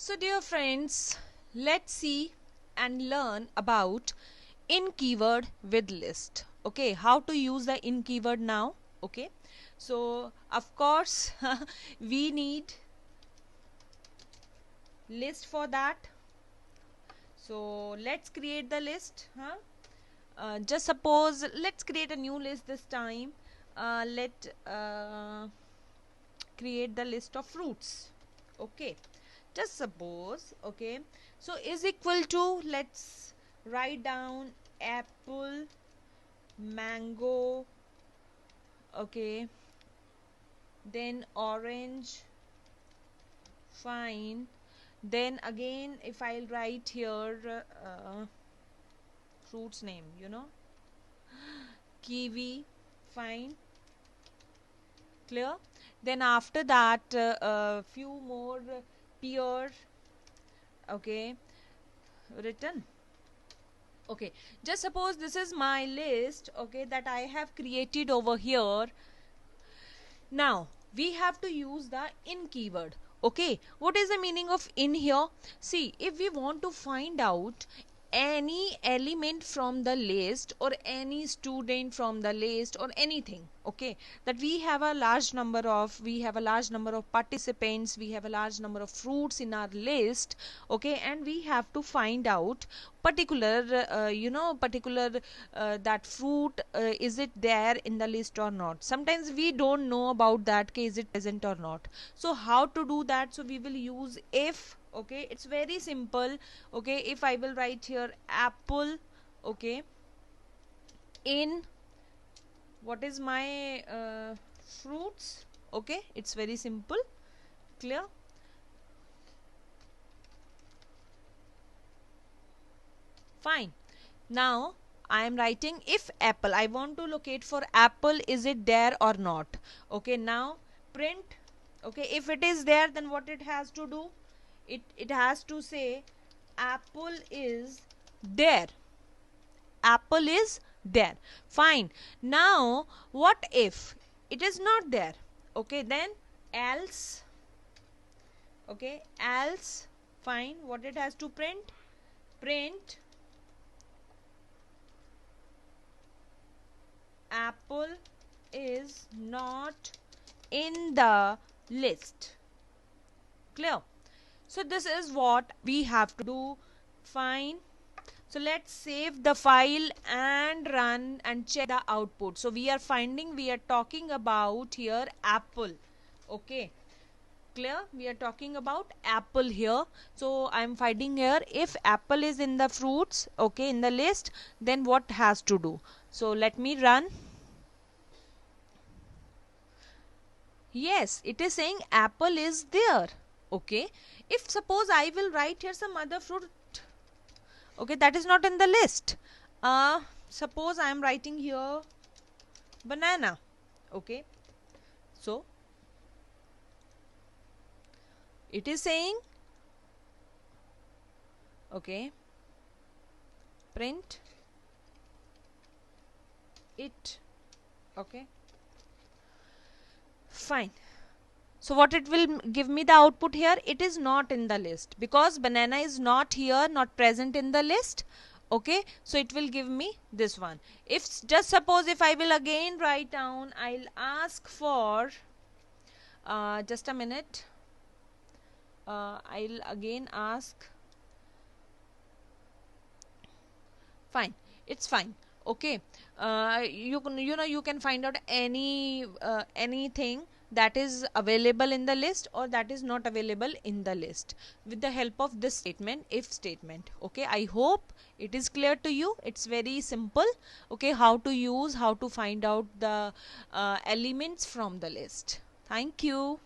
So dear friends, let's see and learn about in keyword with list. Okay, how to use the in keyword now. Okay, so of course we need list for that. So let's create the list. Just suppose let's create a new list this time. Let create the list of fruits. Okay, just suppose. Okay, so is equal to, let's write down apple, mango, okay, then orange, fine, then again if I'll write here fruits name, kiwi, fine, clear. Then after that few more pear, okay, written. Okay, just suppose this is my list, okay, that I have created over here. Now we have to use the in keyword. Okay, what is the meaning of in here? See, if we want to find out any element from the list or any student from the list or anything, okay, that we have a large number of participants, we have a large number of fruits in our list, okay, and we have to find out particular that fruit, is it there in the list or not. Sometimes we don't know about that case, is it present or not. So how to do that? So we will use if. Okay, it's very simple. Okay, if I will write here apple, okay, in what is my fruits, okay, it's very simple, clear. Fine. Now I am writing if apple, I want to locate for apple, is it there or not. Okay, now print. Okay, if it is there, then what it has to do, it has to say apple is there, apple is there. Fine. Now what if it is not there? Okay, then else. Okay, else, fine. What it has to print? Print apple is not in the list. Clear? So this is what we have to do. Fine. So let's save the file and run and check the output. So we are talking about here apple. Okay, clear? We are talking about apple here. So I'm finding here if apple is in the fruits, okay, in the list, then what has to do. So let me run. Yes, it is saying apple is there. Okay, if suppose I will write here some other fruit, okay, that is not in the list. Suppose I am writing here banana. Okay, so it is saying, okay, print it. Okay, fine. So what it will give me the output here, it is not in the list because banana is not here, not present in the list. Okay, so it will give me this one. If just suppose if I will again write down, I'll ask for just a minute, I'll again ask, fine, it's fine. Okay, you can find out anything that is available in the list or that is not available in the list with the help of this statement, if statement. Okay, I hope it is clear to you. It's very simple. Okay, how to find out the elements from the list. Thank you.